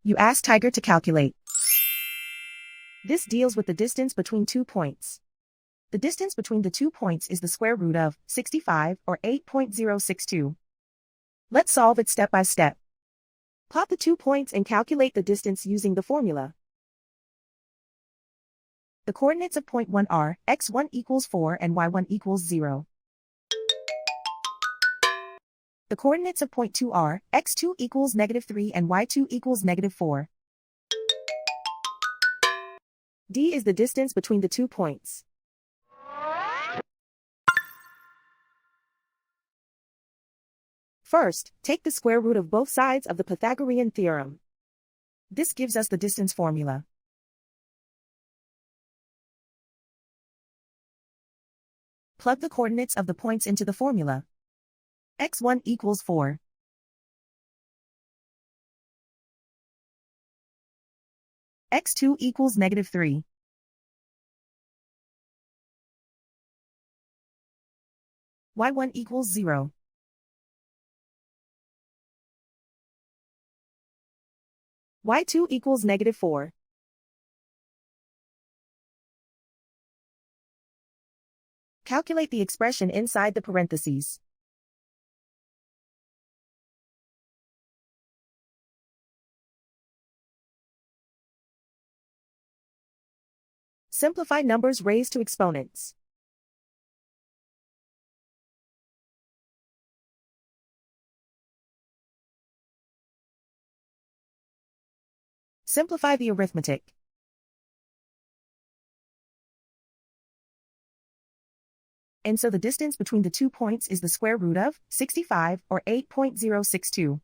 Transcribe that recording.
You ask Tiger to calculate. This deals with the distance between 2 points. The distance between the 2 points is the square root of 65, or 8.062. Let's solve it step by step. Plot the 2 points and calculate the distance using the formula. The coordinates of point 1 are x1 equals 4 and y1 equals 0. The coordinates of point 2 are x2 equals -3 and y2 equals -4. D is the distance between the 2 points. First, take the square root of both sides of the Pythagorean theorem. This gives us the distance formula. Plug the coordinates of the points into the formula. x1 equals 4. x2 equals -3. y1 equals 0. y2 equals -4. Calculate the expression inside the parentheses. Simplify numbers raised to exponents. Simplify the arithmetic. And so the distance between the 2 points is the square root of 65, or 8.062.